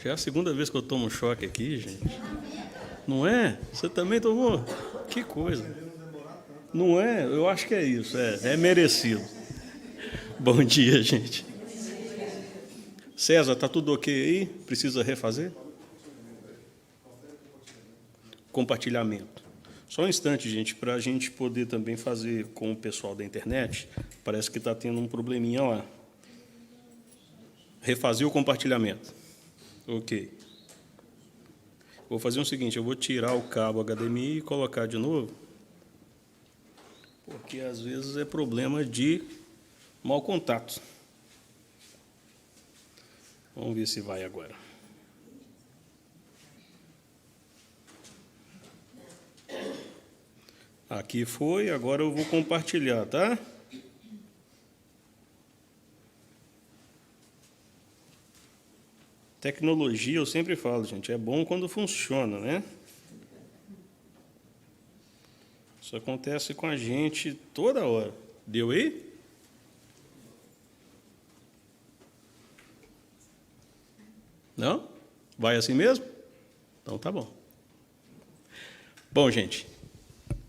Já é a segunda vez que eu tomo um choque aqui, gente. Não é? Você também tomou? Que coisa. Não é? Eu acho que é isso. É merecido. Bom dia, gente. César, tá tudo ok aí? Precisa refazer? Compartilhamento. Só um instante, gente, para a gente poder também fazer com o pessoal da internet. Parece que está tendo um probleminha lá. Refazer o compartilhamento. Ok. Vou fazer o seguinte, eu vou tirar o cabo HDMI e colocar de novo, porque às vezes é problema de mau contato. Vamos ver se vai agora. Aqui foi, agora eu vou compartilhar, tá? Tecnologia, eu sempre falo, gente, é bom quando funciona, né? Isso acontece com a gente toda hora. Deu aí? Não? Vai assim mesmo? Então tá bom. Bom, gente,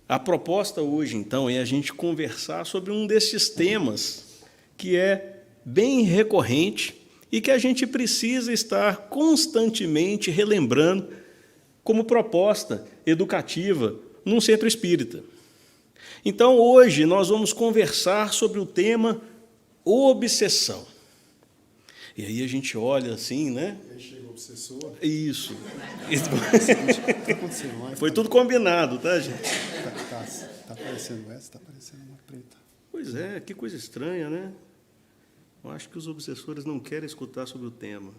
a proposta hoje, então, é a gente conversar sobre um desses temas que é bem recorrente e que a gente precisa estar constantemente relembrando como proposta educativa num centro espírita. Então, hoje, nós vamos conversar sobre o tema obsessão. E aí a gente olha assim, né? E aí chega o obsessor. Isso. Tá acontecendo mais? Foi tudo combinado, tá, gente? Tá aparecendo essa, tá aparecendo uma preta. Pois é, que coisa estranha, né? Eu acho que os obsessores não querem escutar sobre o tema.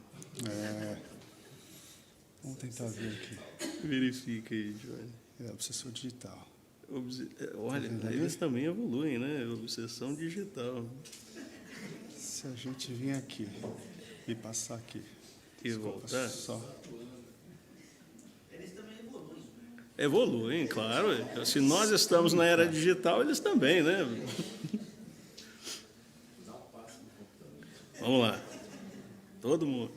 Vamos tentar ver aqui. Verifica aí, Johnny. É obsessor digital. Olha, Tá eles também evoluem, né? Obsessão digital. Se a gente vir aqui e passar aqui. E Desculpa, voltar? só. Evoluem, claro. Se nós estamos na era digital, eles também, né? Vamos lá. Todo mundo.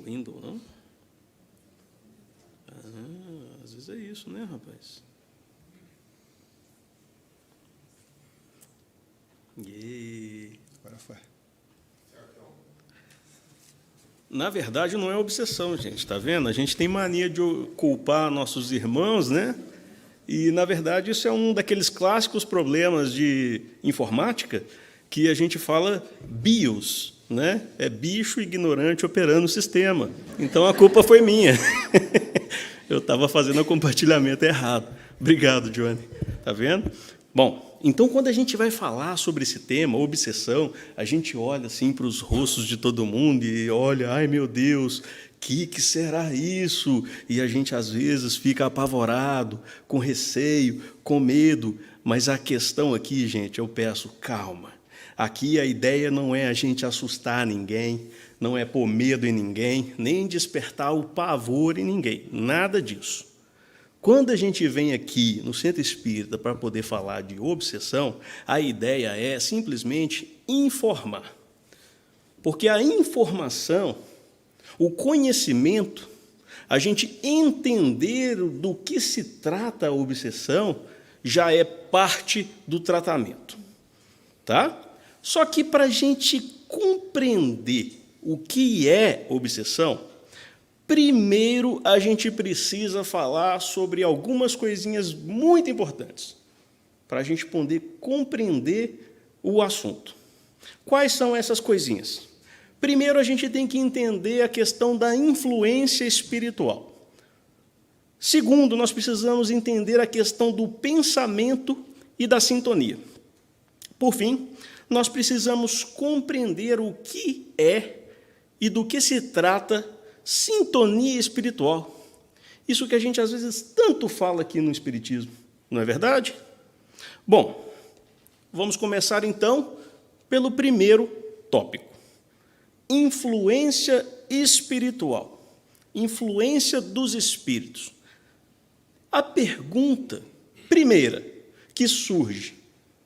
Windows, não? Às vezes é isso, né, rapaz? Agora foi. Na verdade, não é obsessão, gente, tá vendo? A gente tem mania de culpar nossos irmãos, né? E, na verdade, isso é um daqueles clássicos problemas de informática que a gente fala BIOS, né? É bicho ignorante operando o sistema. Então, a culpa foi minha. Eu estava fazendo o compartilhamento errado. Obrigado, Johnny. Tá vendo? Bom, então, quando a gente vai falar sobre esse tema, obsessão, a gente olha assim para os rostos de todo mundo e olha, ai, meu Deus, que será isso? E a gente, às vezes, fica apavorado, com receio, com medo. Mas a questão aqui, gente, eu peço, calma. Aqui a ideia não é a gente assustar ninguém, não é pôr medo em ninguém, nem despertar o pavor em ninguém, nada disso. Quando a gente vem aqui no Centro Espírita para poder falar de obsessão, a ideia é simplesmente informar. Porque a informação, o conhecimento, a gente entender do que se trata a obsessão, já é parte do tratamento. Tá? Só que para a gente compreender o que é obsessão, primeiro a gente precisa falar sobre algumas coisinhas muito importantes, para a gente poder compreender o assunto. Quais são essas coisinhas? Primeiro, a gente tem que entender a questão da influência espiritual. Segundo, nós precisamos entender a questão do pensamento e da sintonia. Por fim, nós precisamos compreender o que é e do que se trata sintonia espiritual. Isso que a gente, às vezes, tanto fala aqui no Espiritismo, não é verdade? Bom, vamos começar, então, pelo primeiro tópico. Influência espiritual. Influência dos espíritos. A pergunta primeira que surge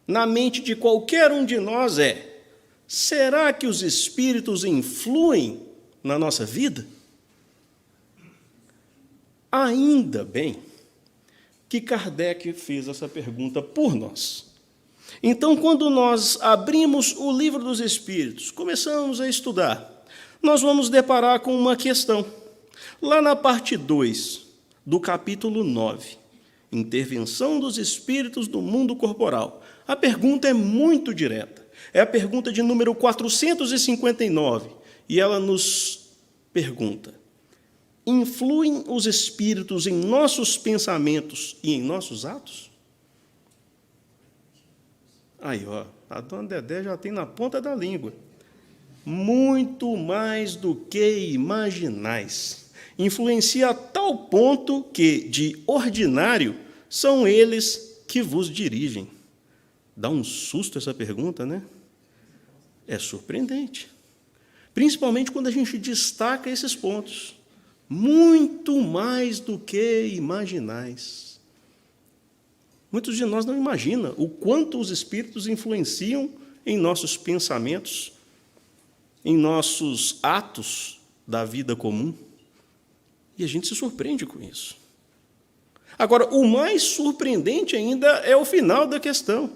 na mente de qualquer um de nós é: será que os espíritos influem na nossa vida? Ainda bem que Kardec fez essa pergunta por nós. Então, quando nós abrimos o Livro dos Espíritos, começamos a estudar, nós vamos deparar com uma questão. Lá na parte 2 do capítulo 9, Intervenção dos Espíritos do Mundo Corporal, a pergunta é muito direta. É a pergunta de número 459, e ela nos pergunta: influem os espíritos em nossos pensamentos e em nossos atos? Aí, ó, a dona Dedé já tem na ponta da língua. Muito mais do que imaginais. Influencia a tal ponto que, de ordinário, são eles que vos dirigem. Dá um susto essa pergunta, né? É surpreendente. Principalmente quando a gente destaca esses pontos. Muito mais do que imaginais. Muitos de nós não imaginam o quanto os espíritos influenciam em nossos pensamentos, em nossos atos da vida comum. E a gente se surpreende com isso. Agora, o mais surpreendente ainda é o final da questão.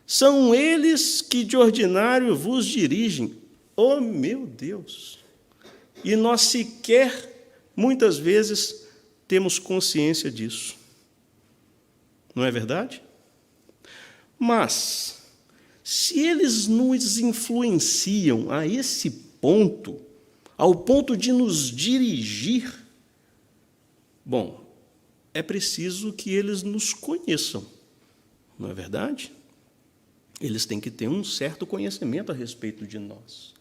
São eles que de ordinário vos dirigem. Oh, meu Deus! E nós sequer, muitas vezes, temos consciência disso. Não é verdade? Mas, se eles nos influenciam a esse ponto, ao ponto de nos dirigir, bom, é preciso que eles nos conheçam, não é verdade? Eles têm que ter um certo conhecimento a respeito de nós.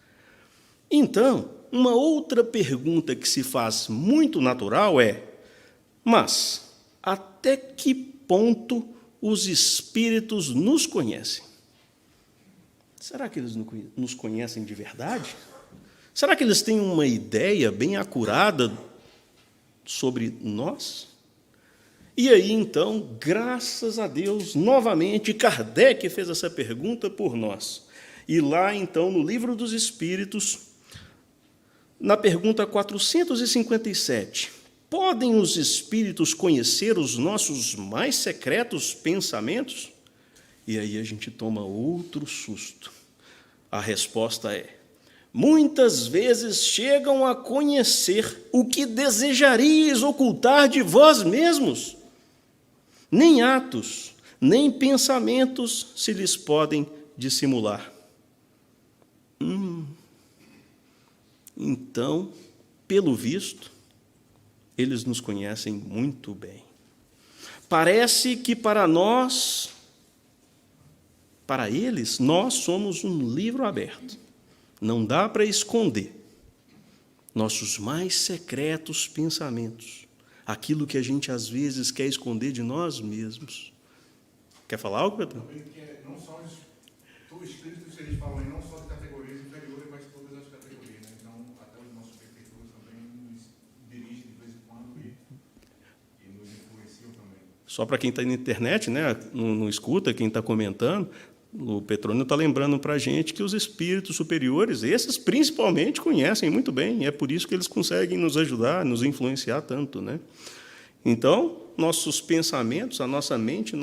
Então, uma outra pergunta que se faz muito natural é: mas até que ponto os espíritos nos conhecem? Será que eles nos conhecem de verdade? Será que eles têm uma ideia bem acurada sobre nós? E aí, então, graças a Deus, novamente, Kardec fez essa pergunta por nós. E lá, então, no Livro dos Espíritos, na pergunta 457, podem os espíritos conhecer os nossos mais secretos pensamentos? E aí a gente toma outro susto. A resposta é: muitas vezes chegam a conhecer o que desejarias ocultar de vós mesmos. Nem atos, nem pensamentos se lhes podem dissimular. Então, pelo visto, eles nos conhecem muito bem. Parece que para nós, para eles, nós somos um livro aberto. Não dá para esconder nossos mais secretos pensamentos, aquilo que a gente, às vezes, quer esconder de nós mesmos. Quer falar algo, Pedro? Não só os espíritos, eles falam não só de categorias inferiores, mas todas as categorias. Né? Então, até os nossos perfeitos também nos dirigem de vez em quando e nos influenciam também. Só para quem está na internet, né, não escuta, quem está comentando, o Petrônio está lembrando para a gente que os espíritos superiores, esses principalmente, conhecem muito bem, e é por isso que eles conseguem nos ajudar, nos influenciar tanto, né? Então, nossos pensamentos, a nossa mente,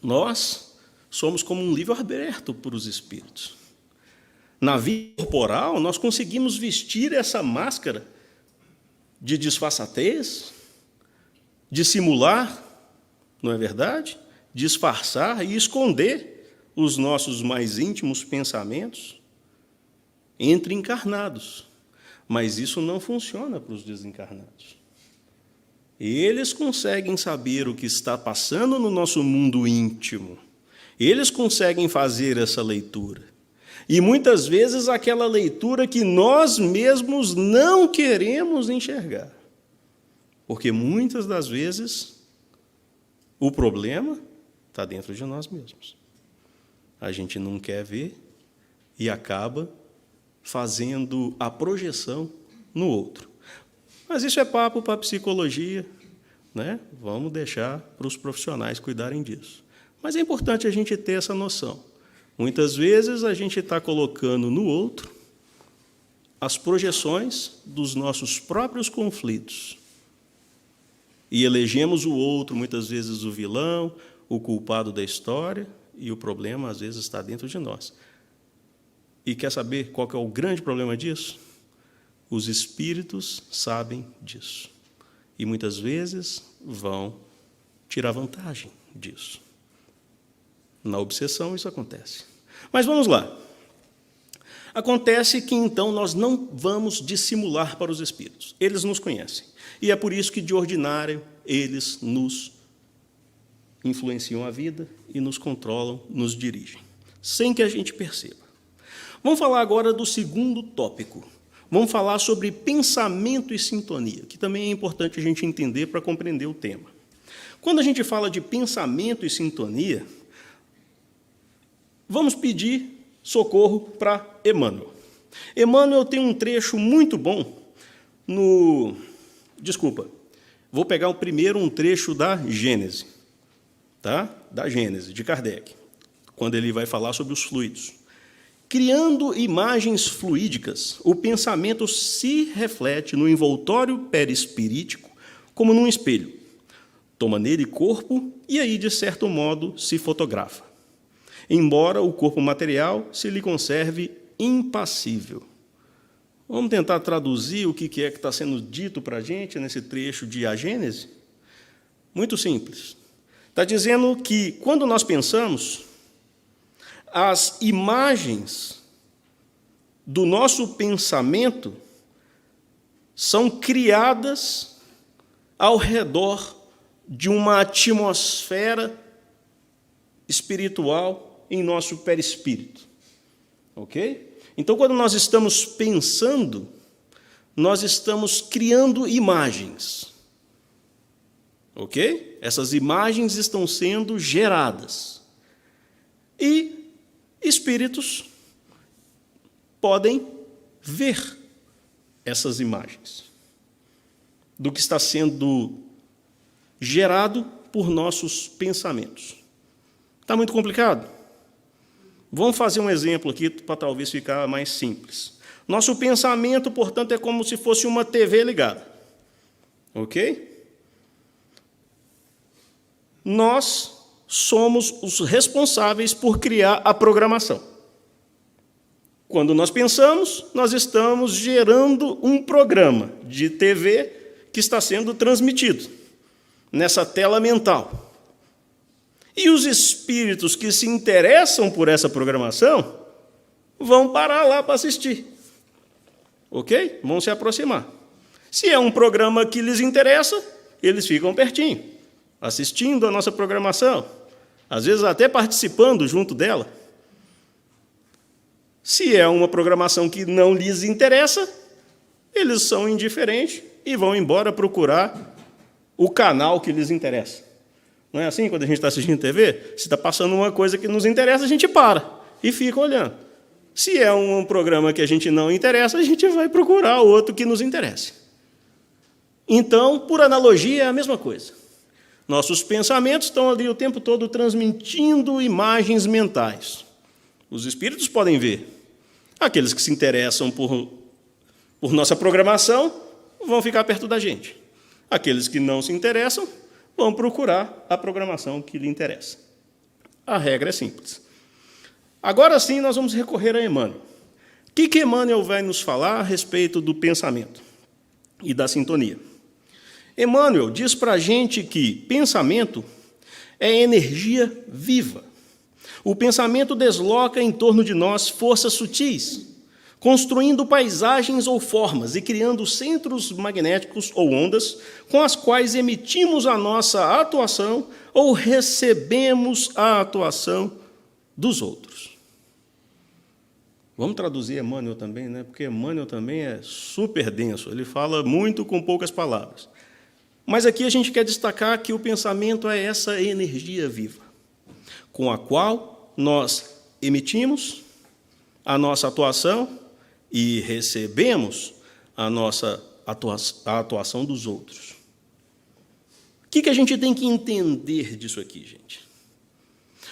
nós somos como um livro aberto para os espíritos. Na vida corporal, nós conseguimos vestir essa máscara de disfarçatez, dissimular, não é verdade? Disfarçar e esconder os nossos mais íntimos pensamentos entre encarnados. Mas isso não funciona para os desencarnados. Eles conseguem saber o que está passando no nosso mundo íntimo. Eles conseguem fazer essa leitura. E muitas vezes aquela leitura que nós mesmos não queremos enxergar. Porque muitas das vezes o problema está dentro de nós mesmos. A gente não quer ver e acaba fazendo a projeção no outro. Mas isso é papo para a psicologia, né? Vamos deixar para os profissionais cuidarem disso. Mas é importante a gente ter essa noção. Muitas vezes a gente está colocando no outro as projeções dos nossos próprios conflitos. E elegemos o outro, muitas vezes, o vilão, o culpado da história, e o problema, às vezes, está dentro de nós. E quer saber qual que é o grande problema disso? Os espíritos sabem disso. E, muitas vezes, vão tirar vantagem disso. Na obsessão, isso acontece. Mas vamos lá. Acontece que, então, nós não vamos dissimular para os espíritos. Eles nos conhecem. E é por isso que, de ordinário, eles nos influenciam a vida e nos controlam, nos dirigem, sem que a gente perceba. Vamos falar agora do segundo tópico. Vamos falar sobre pensamento e sintonia, que também é importante a gente entender para compreender o tema. Quando a gente fala de pensamento e sintonia, vamos pedir socorro para Emmanuel. Emmanuel tem um trecho muito bom no... Desculpa, vou pegar primeiro um trecho da Gênese, tá? Da Gênese, de Kardec, quando ele vai falar sobre os fluidos. Criando imagens fluídicas, o pensamento se reflete no envoltório perispirítico como num espelho. Toma nele corpo e aí, de certo modo, se fotografa. Embora o corpo material se lhe conserve impassível. Vamos tentar traduzir o que é que está sendo dito para a gente nesse trecho de A Gênese? Muito simples. Está dizendo que, quando nós pensamos, as imagens do nosso pensamento são criadas ao redor de uma atmosfera espiritual em nosso perispírito. Ok? Então, quando nós estamos pensando, nós estamos criando imagens. Ok? Essas imagens estão sendo geradas. E espíritos podem ver essas imagens do que está sendo gerado por nossos pensamentos. Está muito complicado? Vamos fazer um exemplo aqui para talvez ficar mais simples. Nosso pensamento, portanto, é como se fosse uma TV ligada. Ok? Nós somos os responsáveis por criar a programação. Quando nós pensamos, nós estamos gerando um programa de TV que está sendo transmitido nessa tela mental. E os espíritos que se interessam por essa programação vão parar lá para assistir. Ok? Vão se aproximar. Se é um programa que lhes interessa, eles ficam pertinho, assistindo a nossa programação, às vezes até participando junto dela. Se é uma programação que não lhes interessa, eles são indiferentes e vão embora procurar o canal que lhes interessa. Não é assim quando a gente está assistindo TV? Se está passando uma coisa que nos interessa, a gente para e fica olhando. Se é um programa que a gente não interessa, a gente vai procurar outro que nos interesse. Então, por analogia, é a mesma coisa. Nossos pensamentos estão ali o tempo todo transmitindo imagens mentais. Os espíritos podem ver. Aqueles que se interessam por nossa programação vão ficar perto da gente. Aqueles que não se interessam vão procurar a programação que lhe interessa. A regra é simples. Agora sim, nós vamos recorrer a Emmanuel. O que Emmanuel vai nos falar a respeito do pensamento e da sintonia? Emmanuel diz para a gente que pensamento é energia viva. O pensamento desloca em torno de nós forças sutis, construindo paisagens ou formas e criando centros magnéticos ou ondas com as quais emitimos a nossa atuação ou recebemos a atuação dos outros. Vamos traduzir Emmanuel também, né? Porque Emmanuel também é super denso, ele fala muito com poucas palavras. Mas aqui a gente quer destacar que o pensamento é essa energia viva, com a qual nós emitimos a nossa atuação e recebemos a nossa atuação dos outros. O que a gente tem que entender disso aqui, gente?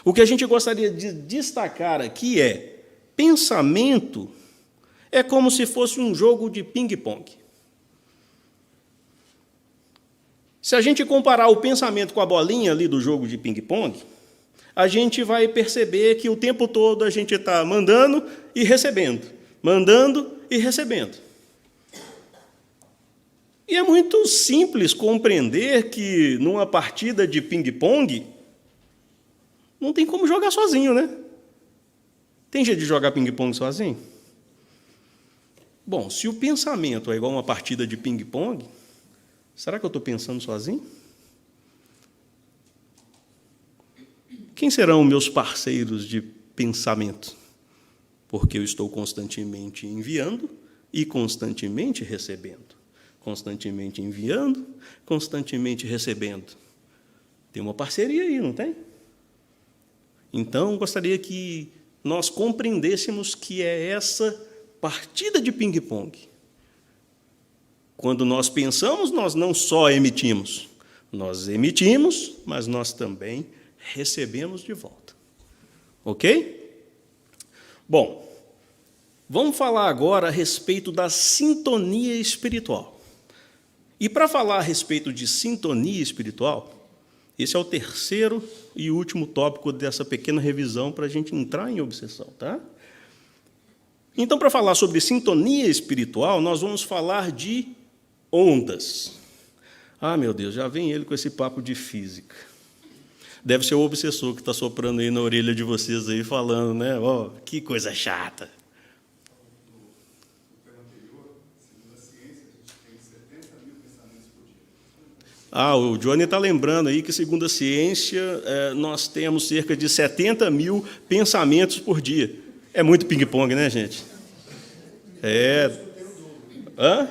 O que a gente gostaria de destacar aqui é: pensamento é como se fosse um jogo de ping-pong. Se a gente comparar o pensamento com a bolinha ali do jogo de ping-pong, a gente vai perceber que o tempo todo a gente está mandando e recebendo, mandando e recebendo. E é muito simples compreender que, numa partida de ping-pong, não tem como jogar sozinho, né? Tem jeito de jogar ping-pong sozinho? Bom, se o pensamento é igual a uma partida de ping-pong, será que eu estou pensando sozinho? Quem serão meus parceiros de pensamento? Porque eu estou constantemente enviando e constantemente recebendo. Constantemente enviando, constantemente recebendo. Tem uma parceria aí, não tem? Então, gostaria que nós compreendêssemos que é essa partida de ping-pong. Quando nós pensamos, nós não só emitimos, mas nós também recebemos de volta. Ok? Bom, vamos falar agora a respeito da sintonia espiritual. E para falar a respeito de sintonia espiritual, esse é o terceiro e último tópico dessa pequena revisão para a gente entrar em obsessão, tá? Então, para falar sobre sintonia espiritual, nós vamos falar de ondas. Ah, meu Deus, já vem ele com esse papo de física. Deve ser o obsessor que está soprando aí na orelha de vocês aí, falando, né? Ó, que coisa chata. Ah, o Johnny está lembrando aí que, segundo a ciência, nós temos cerca de 70 mil pensamentos por dia. É muito ping-pong, né, gente? Hã?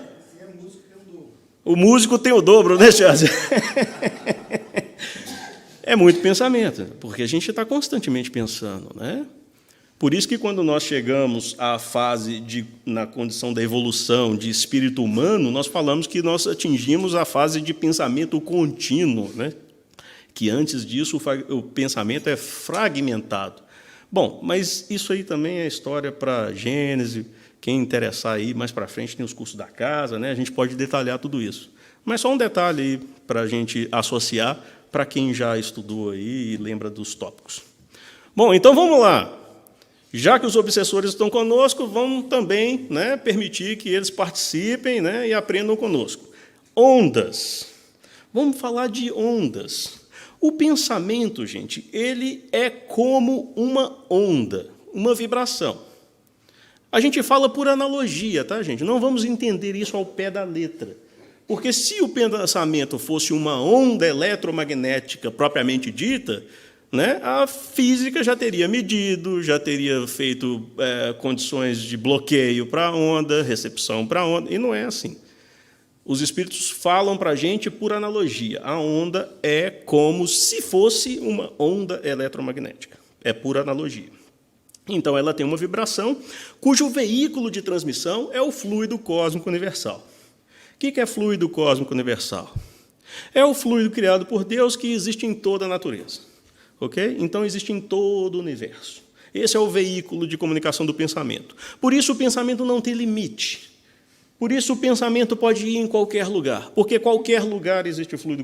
O músico tem o dobro, né, Chaz? É muito pensamento, porque a gente está constantemente pensando, né? Por isso que, quando nós chegamos à fase na condição da evolução de espírito humano, nós falamos que nós atingimos a fase de pensamento contínuo, né? Que antes disso o pensamento é fragmentado. Bom, mas isso aí também é história para Gênesis. Quem interessar aí, mais para frente, tem os cursos da casa, né? A gente pode detalhar tudo isso. Mas só um detalhe aí para a gente associar para quem já estudou aí e lembra dos tópicos. Bom, então vamos lá. Já que os obsessores estão conosco, vamos também, né, permitir que eles participem, né, e aprendam conosco. Ondas. Vamos falar de ondas. O pensamento, gente, ele é como uma onda, uma vibração. A gente fala por analogia, tá, gente? Não vamos entender isso ao pé da letra. Porque se o pensamento fosse uma onda eletromagnética propriamente dita, né, a física já teria medido, já teria feito condições de bloqueio para a onda, recepção para a onda, e não é assim. Os espíritos falam para a gente por analogia. A onda é como se fosse uma onda eletromagnética. É por analogia. Então, ela tem uma vibração, cujo veículo de transmissão é o fluido cósmico universal. O que é fluido cósmico universal? É o fluido criado por Deus que existe em toda a natureza. Ok? Então, existe em todo o universo. Esse é o veículo de comunicação do pensamento. Por isso, o pensamento não tem limite. Por isso, o pensamento pode ir em qualquer lugar. Porque qualquer lugar existe o fluido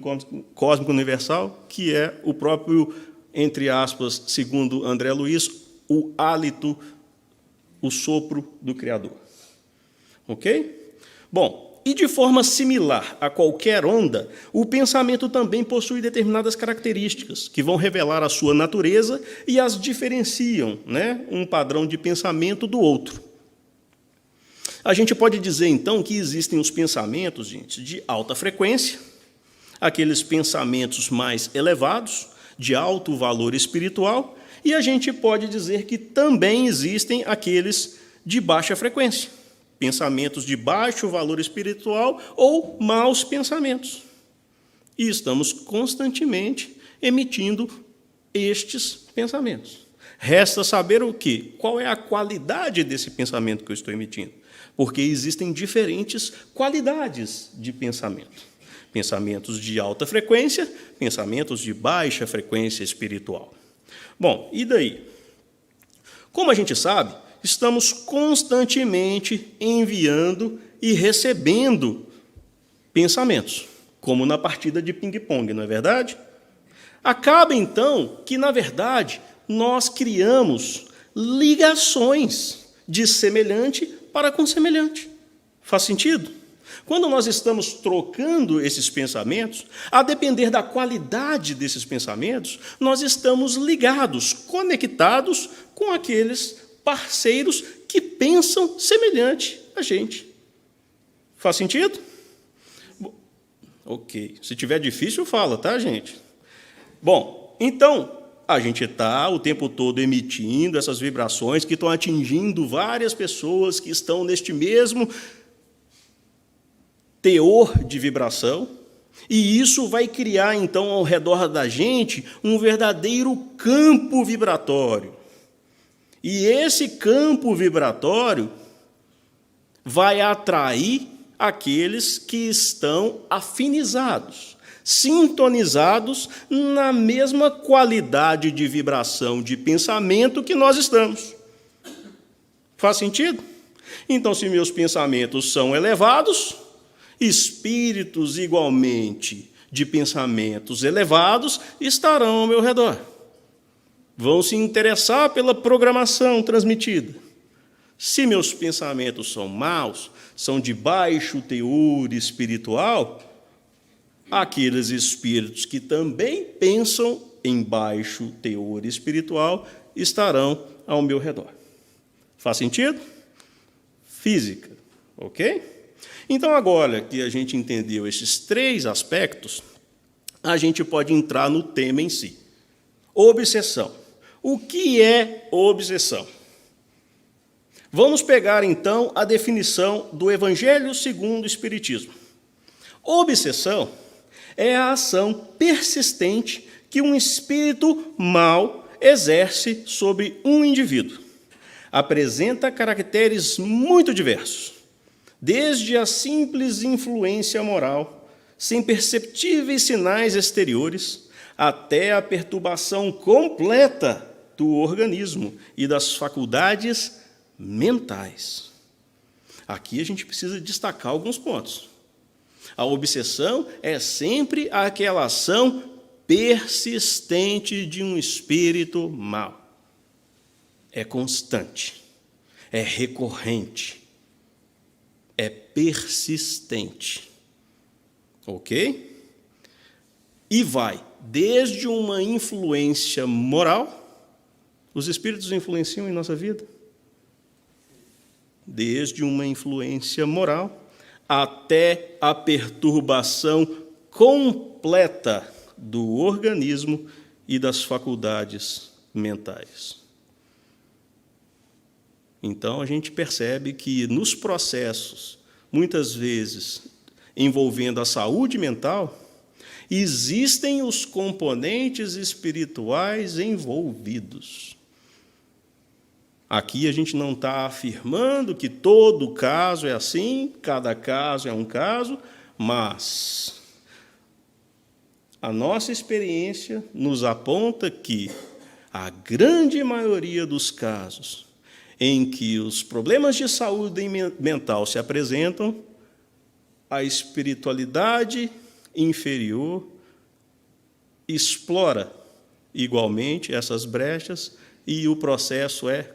cósmico universal, que é o próprio, entre aspas, segundo André Luiz, o hálito, o sopro do Criador. Ok? Bom, e de forma similar a qualquer onda, o pensamento também possui determinadas características que vão revelar a sua natureza e as diferenciam, né, um padrão de pensamento do outro. A gente pode dizer, então, que existem os pensamentos, gente, de alta frequência, aqueles pensamentos mais elevados, de alto valor espiritual, e a gente pode dizer que também existem aqueles de baixa frequência, pensamentos de baixo valor espiritual ou maus pensamentos. E estamos constantemente emitindo estes pensamentos. Resta saber o quê? Qual é a qualidade desse pensamento que eu estou emitindo? Porque existem diferentes qualidades de pensamento. Pensamentos de alta frequência, pensamentos de baixa frequência espiritual. Bom, e daí? Como a gente sabe, estamos constantemente enviando e recebendo pensamentos, como na partida de ping-pong, não é verdade? Acaba, então, que, na verdade, nós criamos ligações de semelhante para com semelhante. Faz sentido? Quando nós estamos trocando esses pensamentos, a depender da qualidade desses pensamentos, nós estamos ligados, conectados com aqueles parceiros que pensam semelhante a gente. Faz sentido? Ok. Se tiver difícil, fala, tá, gente? Bom, então, a gente está o tempo todo emitindo essas vibrações que estão atingindo várias pessoas que estão neste mesmo teor de vibração, e isso vai criar, então, ao redor da gente, um verdadeiro campo vibratório. E esse campo vibratório vai atrair aqueles que estão afinizados, sintonizados na mesma qualidade de vibração de pensamento que nós estamos. Faz sentido? Então, se meus pensamentos são elevados, espíritos igualmente de pensamentos elevados estarão ao meu redor. Vão se interessar pela programação transmitida. Se meus pensamentos são maus, são de baixo teor espiritual, aqueles espíritos que também pensam em baixo teor espiritual estarão ao meu redor. Faz sentido? Física, ok? Então, agora que a gente entendeu esses 3 aspectos, a gente pode entrar no tema em si. Obsessão. O que é obsessão? Vamos pegar, então, a definição do Evangelho segundo o Espiritismo. Obsessão é a ação persistente que um espírito mau exerce sobre um indivíduo. Apresenta caracteres muito diversos, desde a simples influência moral, sem perceptíveis sinais exteriores, até a perturbação completa do organismo e das faculdades mentais. Aqui a gente precisa destacar alguns pontos. A obsessão é sempre aquela ação persistente de um espírito mau. É constante, é recorrente, é persistente. Ok? E vai desde uma influência moral. Os espíritos influenciam em nossa vida? Desde uma influência moral até a perturbação completa do organismo e das faculdades mentais. Então, a gente percebe que nos processos, muitas vezes envolvendo a saúde mental, existem os componentes espirituais envolvidos. Aqui a gente não está afirmando que todo caso é assim, cada caso é um caso, mas a nossa experiência nos aponta que a grande maioria dos casos em que os problemas de saúde mental se apresentam, a espiritualidade inferior explora igualmente essas brechas e o processo é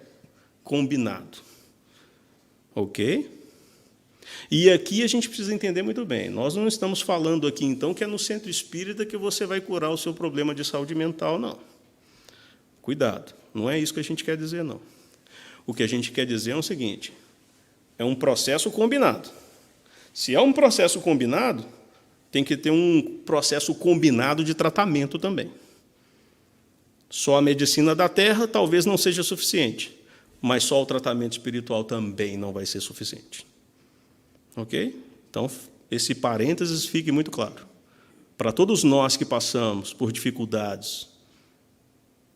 combinado. Ok? E aqui a gente precisa entender muito bem. Nós não estamos falando aqui, então, que é no centro espírita que você vai curar o seu problema de saúde mental, não. Cuidado, não é isso que a gente quer dizer, não. O que a gente quer dizer é o seguinte, é um processo combinado. Se é um processo combinado, tem que ter um processo combinado de tratamento também. Só a medicina da Terra talvez não seja suficiente, mas só o tratamento espiritual também não vai ser suficiente. Ok? Então, esse parênteses fique muito claro. Para todos nós que passamos por dificuldades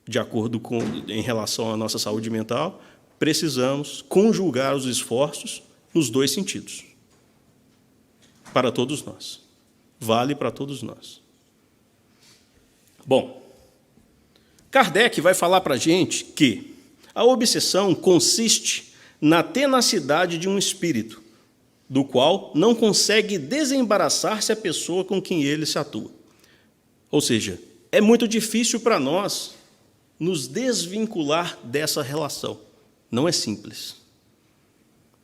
de acordo com, em relação à nossa saúde mental, precisamos conjugar os esforços nos 2 sentidos. Para todos nós. Vale para todos nós. Bom, Kardec vai falar para a gente que a obsessão consiste na tenacidade de um espírito, do qual não consegue desembaraçar-se a pessoa com quem ele se atua. Ou seja, é muito difícil para nós nos desvincular dessa relação. Não é simples.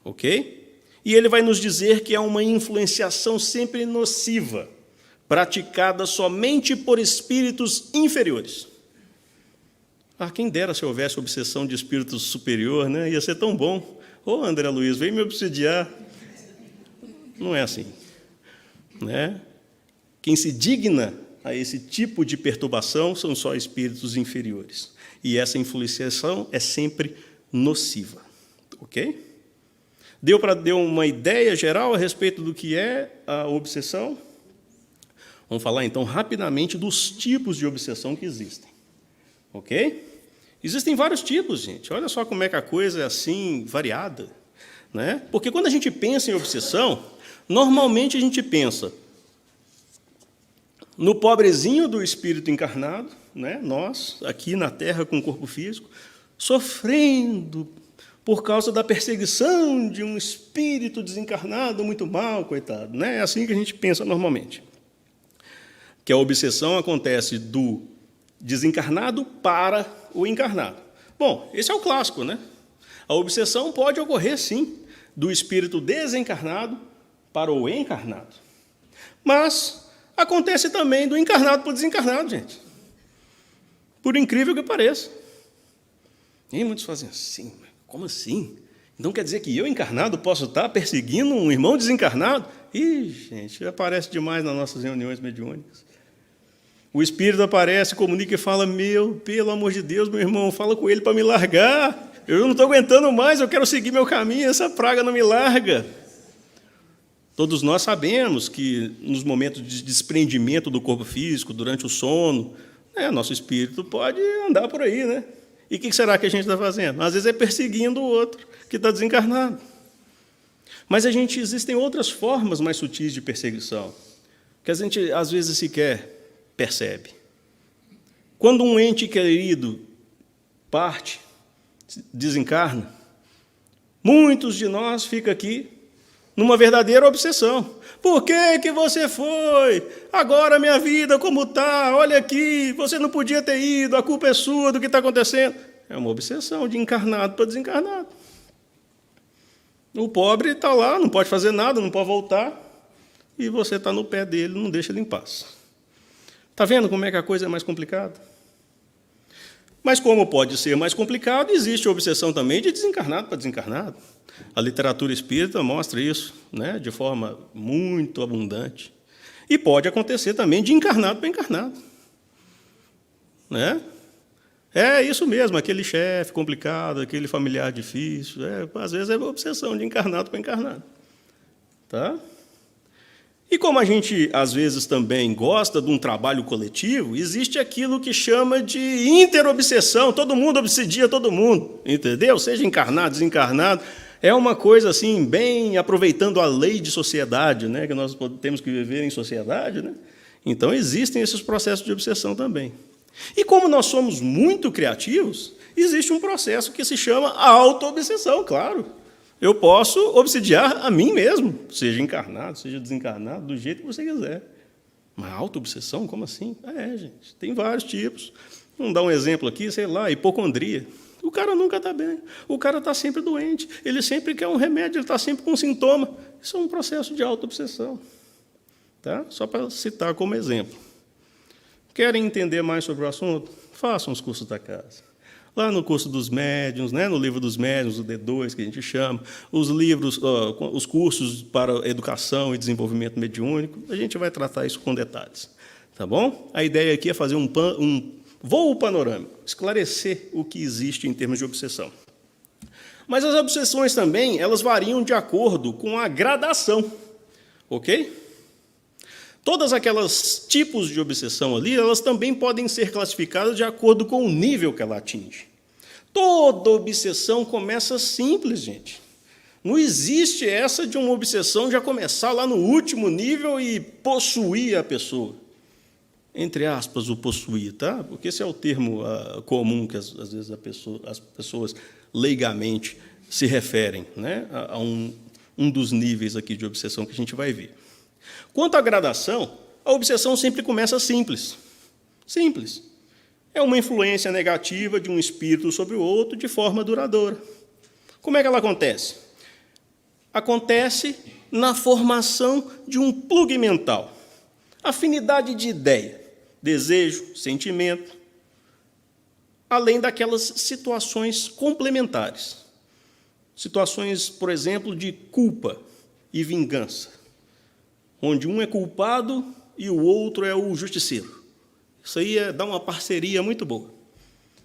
Ok? E ele vai nos dizer que é uma influenciação sempre nociva, praticada somente por espíritos inferiores. Quem dera se houvesse obsessão de espírito superior, né? Ia ser tão bom. Ô, André Luiz, vem me obsidiar. Não é assim. Né? Quem se digna a esse tipo de perturbação são só espíritos inferiores. E essa influenciação é sempre nociva. Ok? Deu para dar uma ideia geral a respeito do que é a obsessão? Vamos falar, então, rapidamente dos tipos de obsessão que existem. Ok? Existem vários tipos, gente. Olha só como é que a coisa é assim, variada. Né? Porque quando a gente pensa em obsessão, normalmente a gente pensa no pobrezinho do espírito encarnado, né? Nós, aqui na Terra, com o corpo físico, sofrendo por causa da perseguição de um espírito desencarnado muito mal, coitado. Né? É assim que a gente pensa normalmente. Que a obsessão acontece do desencarnado para o encarnado. Bom, esse é o clássico, né? A obsessão pode ocorrer, sim, do espírito desencarnado para o encarnado. Mas acontece também do encarnado para o desencarnado, gente. Por incrível que pareça. E muitos fazem assim, como assim? Então quer dizer que eu, encarnado, posso estar perseguindo um irmão desencarnado? Ih, gente, aparece demais nas nossas reuniões mediúnicas. O espírito aparece, comunica e fala, pelo amor de Deus, meu irmão, fala com ele para me largar. Eu não estou aguentando mais, eu quero seguir meu caminho, essa praga não me larga. Todos nós sabemos que nos momentos de desprendimento do corpo físico, durante o sono, nosso espírito pode andar por aí, né? E o que será que a gente está fazendo? Às vezes é perseguindo o outro que está desencarnado. Mas existem outras formas mais sutis de perseguição, que a gente, às vezes, sequer percebe. Quando um ente querido parte, desencarna, muitos de nós ficam aqui numa verdadeira obsessão. Por que você foi? Agora minha vida como está? Olha aqui, você não podia ter ido, a culpa é sua do que está acontecendo. É uma obsessão de encarnado para desencarnado. O pobre está lá, não pode fazer nada, não pode voltar, e você está no pé dele, não deixa ele em paz. Está vendo como é que a coisa é mais complicada? Mas como pode ser mais complicado, existe a obsessão também de desencarnado para desencarnado. A literatura espírita mostra isso, né, de forma muito abundante. E pode acontecer também de encarnado para encarnado. Né? É isso mesmo, aquele chefe complicado, aquele familiar difícil. Às vezes é obsessão de encarnado para encarnado. Tá? E como a gente, às vezes, também gosta de um trabalho coletivo, existe aquilo que chama de interobsessão. Todo mundo obsedia todo mundo, entendeu? Seja encarnado, desencarnado. É uma coisa assim, bem aproveitando a lei de sociedade, né? Que nós temos que viver em sociedade. Né? Então, existem esses processos de obsessão também. E como nós somos muito criativos, existe um processo que se chama auto-obsessão, claro. Eu posso obsidiar a mim mesmo, seja encarnado, seja desencarnado, do jeito que você quiser. Mas auto-obsessão, como assim? Gente, tem vários tipos. Vamos dar um exemplo aqui, sei lá, hipocondria. O cara nunca está bem, o cara está sempre doente, ele sempre quer um remédio, ele está sempre com um sintoma. Isso é um processo de auto-obsessão. Tá? Só para citar como exemplo. Querem entender mais sobre o assunto? Façam os cursos da casa. Lá no curso dos médiuns, né, no livro dos médiuns, o D2, que a gente chama, os livros, os cursos para educação e desenvolvimento mediúnico, a gente vai tratar isso com detalhes. Tá bom? A ideia aqui é fazer um voo panorâmico, esclarecer o que existe em termos de obsessão. Mas as obsessões também, elas variam de acordo com a gradação, ok? Todas aquelas tipos de obsessão ali, elas também podem ser classificadas de acordo com o nível que ela atinge. Toda obsessão começa simples, gente. Não existe essa de uma obsessão já começar lá no último nível e possuir a pessoa. entre aspas, o possuir, tá? Porque esse é o termo comum que, às vezes, as pessoas leigamente se referem, né, a um dos níveis aqui de obsessão que a gente vai ver. Quanto à gradação, a obsessão sempre começa simples. Simples. É uma influência negativa de um espírito sobre o outro de forma duradoura. Como é que ela acontece? Acontece na formação de um plug mental. Afinidade de ideia, desejo, sentimento, além daquelas situações complementares. Situações, por exemplo, de culpa e vingança, onde um é culpado e o outro é o justiceiro. Isso aí dá uma parceria muito boa,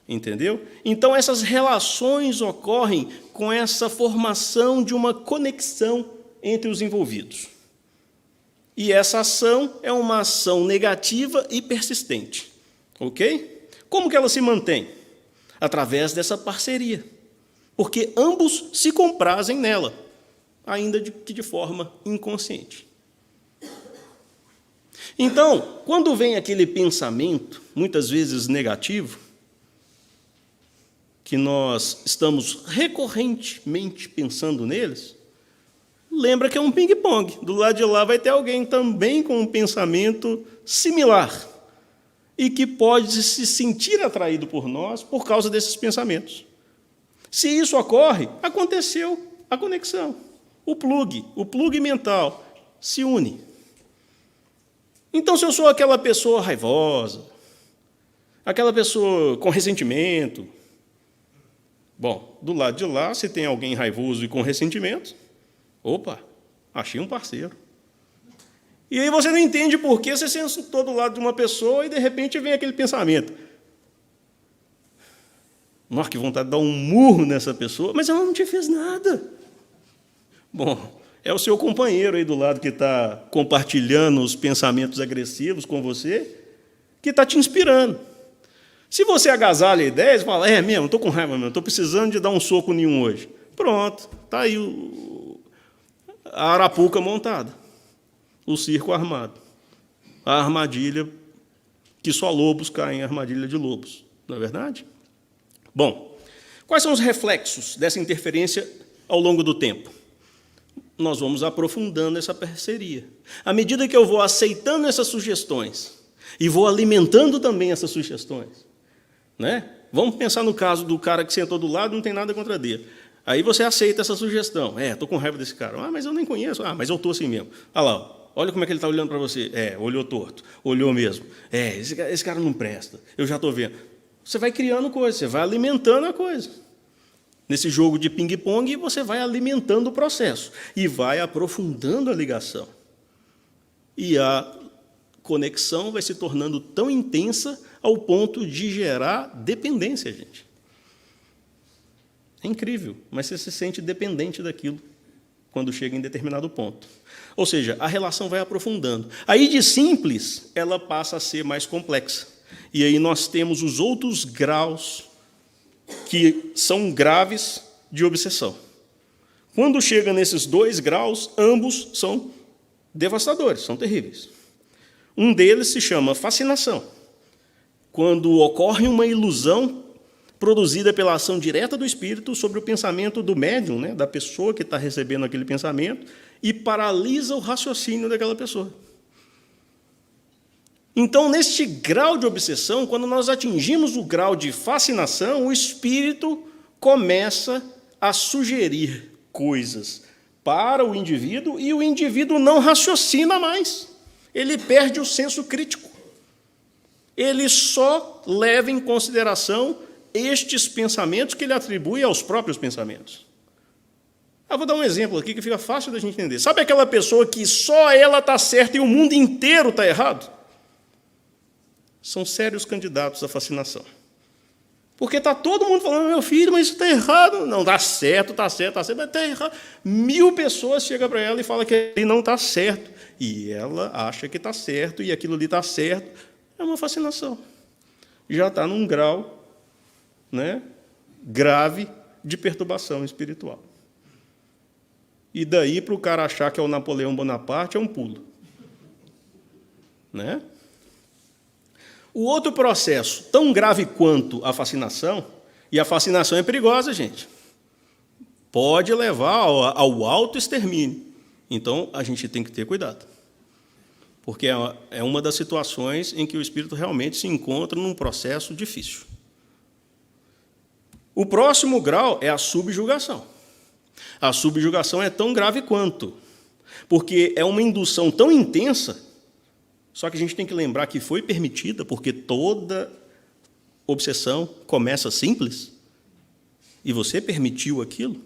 entendeu? Então, essas relações ocorrem com essa formação de uma conexão entre os envolvidos. E essa ação é uma ação negativa e persistente, ok? Como que ela se mantém? Através dessa parceria, porque ambos se comprazem nela, ainda que de forma inconsciente. Então, quando vem aquele pensamento, muitas vezes negativo, que nós estamos recorrentemente pensando neles, lembra que é um ping-pong. Do lado de lá vai ter alguém também com um pensamento similar e que pode se sentir atraído por nós por causa desses pensamentos. Se isso ocorre, aconteceu a conexão. O plug mental se une. Então, se eu sou aquela pessoa raivosa, aquela pessoa com ressentimento, bom, do lado de lá, se tem alguém raivoso e com ressentimento, opa, achei um parceiro. E aí você não entende por que você sentou do lado de uma pessoa e, de repente, vem aquele pensamento. Nossa, que vontade de dar um murro nessa pessoa, mas ela não te fez nada. Bom, é o seu companheiro aí do lado que está compartilhando os pensamentos agressivos com você, que está te inspirando. Se você agasalha a ideia, você fala, mesmo, estou com raiva mesmo, estou precisando de dar um soco nenhum hoje. Pronto, está aí a arapuca montada, o circo armado, a armadilha que só lobos caem em armadilha de lobos, não é verdade? Bom, quais são os reflexos dessa interferência ao longo do tempo? Nós vamos aprofundando essa parceria. À medida que eu vou aceitando essas sugestões e vou alimentando também essas sugestões, né? Vamos pensar no caso do cara que sentou do lado, não tem nada contra dele. Aí você aceita essa sugestão. Estou com raiva desse cara. Mas eu nem conheço. Mas eu estou assim mesmo. Olha lá, olha como é que ele está olhando para você. Olhou torto. Olhou mesmo. Esse cara não presta. Eu já estou vendo. Você vai criando coisa, você vai alimentando a coisa. Nesse jogo de ping-pong, você vai alimentando o processo e vai aprofundando a ligação. E a conexão vai se tornando tão intensa ao ponto de gerar dependência, gente. É incrível, mas você se sente dependente daquilo quando chega em determinado ponto. Ou seja, a relação vai aprofundando. Aí, de simples, ela passa a ser mais complexa. E aí nós temos os outros graus que são graves de obsessão. Quando chega nesses 2 graus, ambos são devastadores, são terríveis. Um deles se chama fascinação. Quando ocorre uma ilusão produzida pela ação direta do espírito sobre o pensamento do médium, né, da pessoa que está recebendo aquele pensamento, e paralisa o raciocínio daquela pessoa. Então, neste grau de obsessão, quando nós atingimos o grau de fascinação, o espírito começa a sugerir coisas para o indivíduo e o indivíduo não raciocina mais. Ele perde o senso crítico. Ele só leva em consideração estes pensamentos que ele atribui aos próprios pensamentos. Eu vou dar um exemplo aqui que fica fácil da gente entender. Sabe aquela pessoa que só ela está certa e o mundo inteiro está errado? São sérios candidatos à fascinação. Porque está todo mundo falando, meu filho, mas isso está errado. Não, está certo, mas está errado. 1000 pessoas chegam para ela e falam que ele não está certo. E ela acha que está certo, e aquilo ali está certo. É uma fascinação. Já está num grau, né, grave de perturbação espiritual. E daí, para o cara achar que é o Napoleão Bonaparte, é um pulo. Né? O outro processo, tão grave quanto a fascinação, e a fascinação é perigosa, gente, pode levar ao autoextermínio. Então, a gente tem que ter cuidado, porque é uma das situações em que o espírito realmente se encontra num processo difícil. O próximo grau é a subjugação. A subjugação é tão grave quanto, porque é uma indução tão intensa, só que a gente tem que lembrar que foi permitida, porque toda obsessão começa simples, e você permitiu aquilo.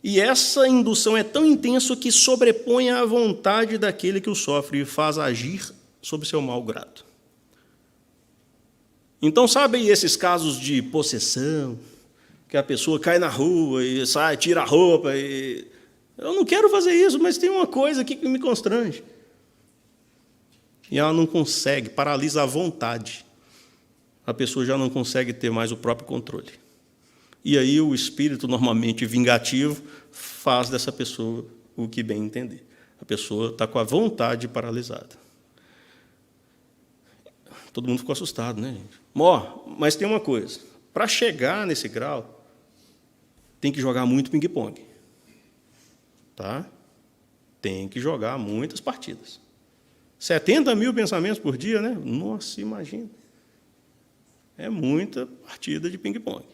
E essa indução é tão intensa que sobrepõe a vontade daquele que o sofre e faz agir sob seu mau grado. Então, sabe esses casos de possessão, que a pessoa cai na rua e sai, tira a roupa, e eu não quero fazer isso, mas tem uma coisa aqui que me constrange. E ela não consegue, paralisa a vontade. A pessoa já não consegue ter mais o próprio controle. E aí o espírito, normalmente vingativo, faz dessa pessoa o que bem entender. A pessoa está com a vontade paralisada. Todo mundo ficou assustado, né, gente? Mas tem uma coisa. Para chegar nesse grau, tem que jogar muito ping-pong. Tá? Tem que jogar muitas partidas. 70 mil pensamentos por dia, né? Nossa, imagina. É muita partida de ping-pong.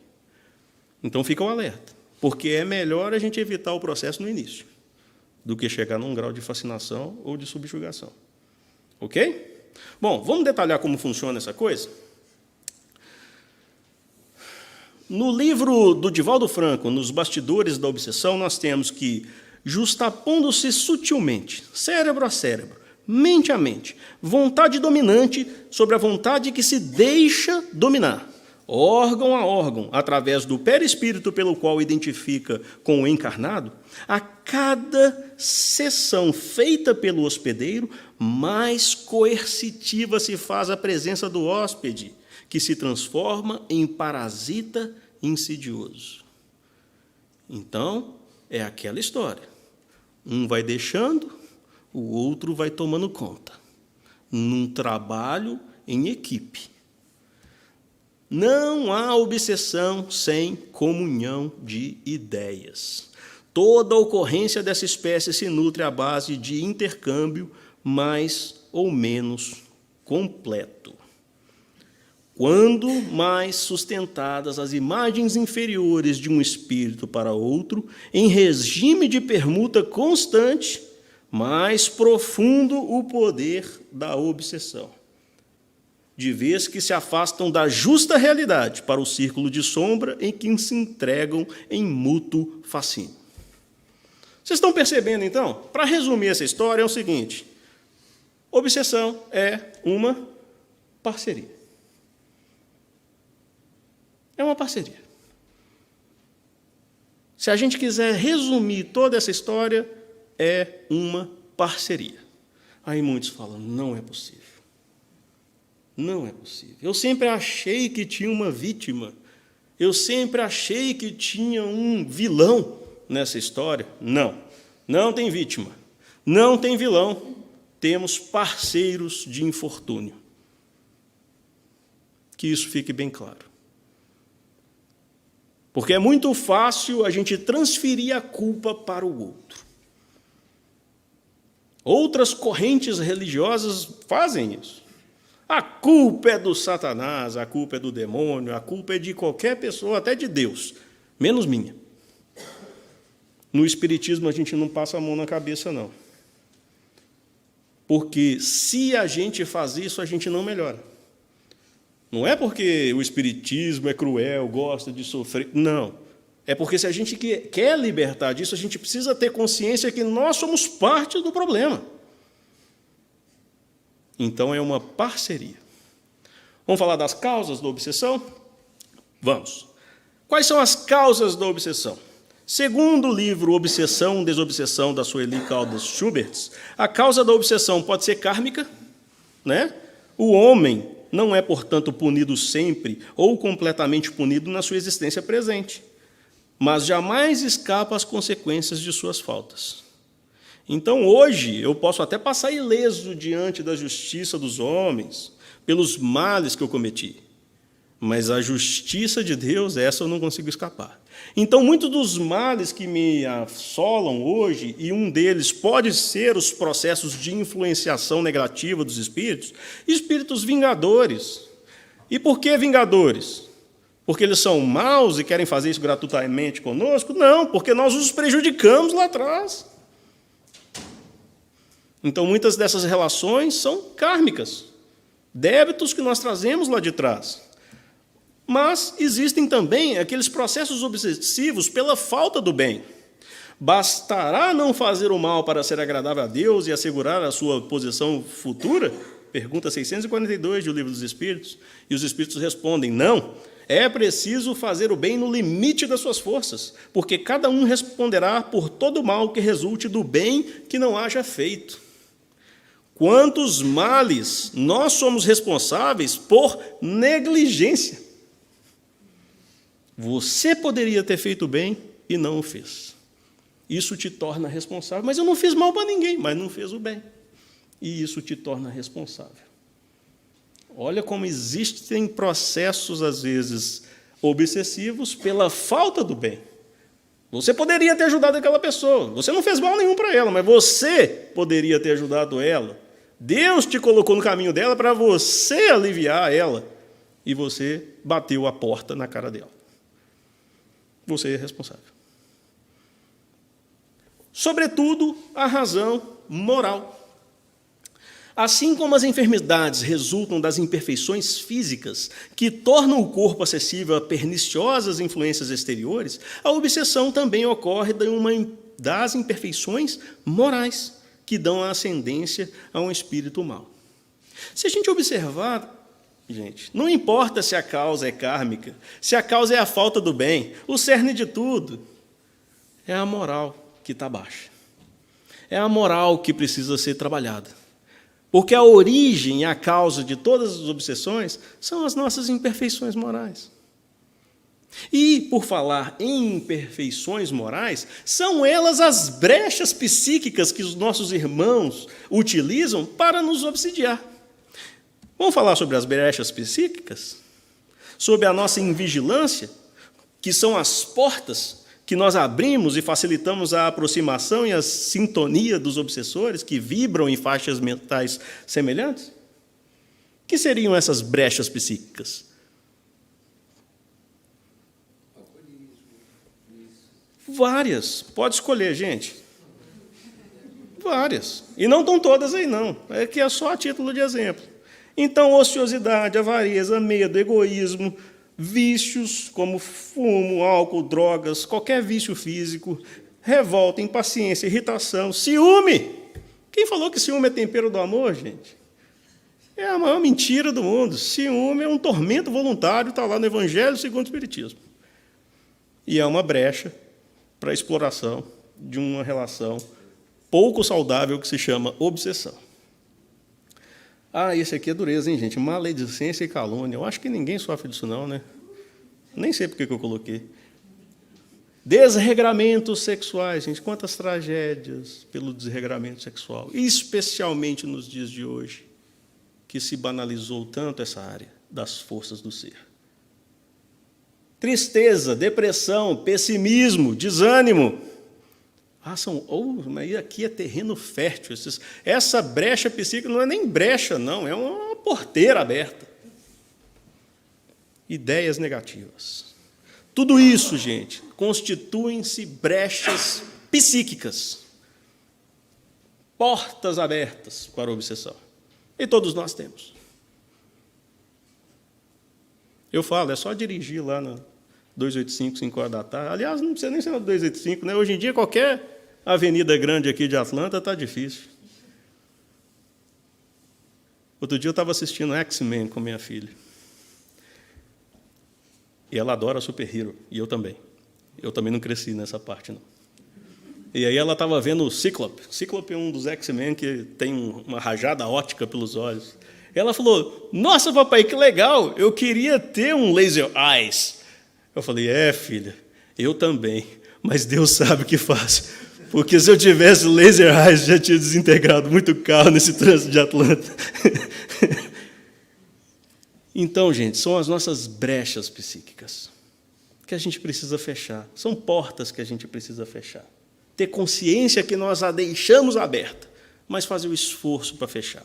Então, fica o alerta, porque é melhor a gente evitar o processo no início do que chegar num grau de fascinação ou de subjugação. Ok? Bom, vamos detalhar como funciona essa coisa? No livro do Divaldo Franco, Nos Bastidores da Obsessão, nós temos que, justapondo-se sutilmente, cérebro a cérebro, mente a mente, vontade dominante sobre a vontade que se deixa dominar, órgão a órgão, através do perispírito pelo qual identifica com o encarnado, a cada sessão feita pelo hospedeiro, mais coercitiva se faz a presença do hóspede, que se transforma em parasita insidioso. Então, é aquela história. Um vai deixando, o outro vai tomando conta, num trabalho em equipe. Não há obsessão sem comunhão de ideias. Toda ocorrência dessa espécie se nutre à base de intercâmbio mais ou menos completo. Quando mais sustentadas as imagens inferiores de um espírito para outro, em regime de permuta constante, mais profundo o poder da obsessão, de vez que se afastam da justa realidade para o círculo de sombra em que se entregam em mútuo fascínio. Vocês estão percebendo, então? Para resumir essa história, é o seguinte: obsessão é uma parceria. É uma parceria. Se a gente quiser resumir toda essa história, é uma parceria. Aí muitos falam, não é possível. Não é possível. Eu sempre achei que tinha uma vítima. Eu sempre achei que tinha um vilão nessa história. Não, não tem vítima. Não tem vilão. Temos parceiros de infortúnio. Que isso fique bem claro. Porque é muito fácil a gente transferir a culpa para o outro. Outras correntes religiosas fazem isso. A culpa é do Satanás, a culpa é do demônio, a culpa é de qualquer pessoa, até de Deus, menos minha. No Espiritismo, a gente não passa a mão na cabeça, não. Porque se a gente faz isso, a gente não melhora. Não é porque o Espiritismo é cruel, gosta de sofrer, não. É porque se a gente quer libertar disso, a gente precisa ter consciência que nós somos parte do problema. Então, é uma parceria. Vamos falar das causas da obsessão? Vamos. Quais são as causas da obsessão? Segundo o livro Obsessão, Desobsessão, da Sueli Caldas Schubert, a causa da obsessão pode ser kármica, né? O homem não é, portanto, punido sempre ou completamente punido na sua existência presente, mas jamais escapa às consequências de suas faltas. Então, hoje, eu posso até passar ileso diante da justiça dos homens, pelos males que eu cometi. Mas a justiça de Deus, essa eu não consigo escapar. Então, muitos dos males que me assolam hoje, e um deles pode ser os processos de influenciação negativa dos espíritos vingadores. E por que vingadores? Porque eles são maus e querem fazer isso gratuitamente conosco? Não, porque nós os prejudicamos lá atrás. Então, muitas dessas relações são kármicas, débitos que nós trazemos lá de trás. Mas existem também aqueles processos obsessivos pela falta do bem. Bastará não fazer o mal para ser agradável a Deus e assegurar a sua posição futura? Pergunta 642 do Livro dos Espíritos. E os Espíritos respondem, não, é preciso fazer o bem no limite das suas forças, porque cada um responderá por todo mal que resulte do bem que não haja feito. Quantos males nós somos responsáveis por negligência? Você poderia ter feito bem e não o fez. Isso te torna responsável. Mas eu não fiz mal para ninguém, mas não fez o bem. E isso te torna responsável. Olha como existem processos, às vezes, obsessivos pela falta do bem. Você poderia ter ajudado aquela pessoa. Você não fez mal nenhum para ela, mas você poderia ter ajudado ela. Deus te colocou no caminho dela para você aliviar ela. E você bateu a porta na cara dela. Você é responsável. Sobretudo, a razão moral. Assim como as enfermidades resultam das imperfeições físicas que tornam o corpo acessível a perniciosas influências exteriores, a obsessão também ocorre das imperfeições morais que dão a ascendência a um espírito mau. Se a gente observar, gente, não importa se a causa é kármica, se a causa é a falta do bem, o cerne de tudo é a moral que está baixa. É a moral que precisa ser trabalhada. Porque a origem e a causa de todas as obsessões são as nossas imperfeições morais. E, por falar em imperfeições morais, são elas as brechas psíquicas que os nossos irmãos utilizam para nos obsidiar. Vamos falar sobre as brechas psíquicas? Sobre a nossa invigilância, que são as portas que nós abrimos e facilitamos a aproximação e a sintonia dos obsessores que vibram em faixas mentais semelhantes? O que seriam essas brechas psíquicas? Várias. Pode escolher, gente. Várias. E não estão todas aí, não. É que é só a título de exemplo. Então, ociosidade, avareza, medo, egoísmo, vícios como fumo, álcool, drogas, qualquer vício físico, revolta, impaciência, irritação, ciúme. Quem falou que ciúme é tempero do amor, gente? É a maior mentira do mundo. Ciúme é um tormento voluntário, está lá no Evangelho segundo o Espiritismo. E é uma brecha para a exploração de uma relação pouco saudável que se chama obsessão. Ah, esse aqui é dureza, hein, gente? Maledicência e calúnia. Eu acho que ninguém sofre disso, não, né? Nem sei por que eu coloquei. Desregramentos sexuais, gente. Quantas tragédias pelo desregramento sexual, especialmente nos dias de hoje, que se banalizou tanto essa área das forças do ser. Tristeza, depressão, pessimismo, desânimo. Mas aqui é terreno fértil. Essa brecha psíquica não é nem brecha, não, é uma porteira aberta. Ideias negativas. Tudo isso, gente, constituem-se brechas psíquicas. Portas abertas para a obsessão. E todos nós temos. Eu falo, é só dirigir lá na 285, 5 horas da tarde. Aliás, não precisa nem ser na 285, né? Hoje em dia, qualquer avenida grande aqui de Atlanta está difícil. Outro dia eu estava assistindo X-Men com minha filha. E ela adora Super Hero, e eu também. Eu também não cresci nessa parte, não. E aí ela estava vendo o Cíclope. Cíclope é um dos X-Men que tem uma rajada ótica pelos olhos. Ela falou, nossa, papai, que legal, eu queria ter um laser eyes. Eu falei, filha, eu também, mas Deus sabe o que faz. Porque se eu tivesse laser eyes, já tinha desintegrado muito carro nesse trânsito de Atlanta. Então, gente, são as nossas brechas psíquicas que a gente precisa fechar. São portas que a gente precisa fechar. Ter consciência que nós a deixamos aberta, mas fazer o esforço para fechar.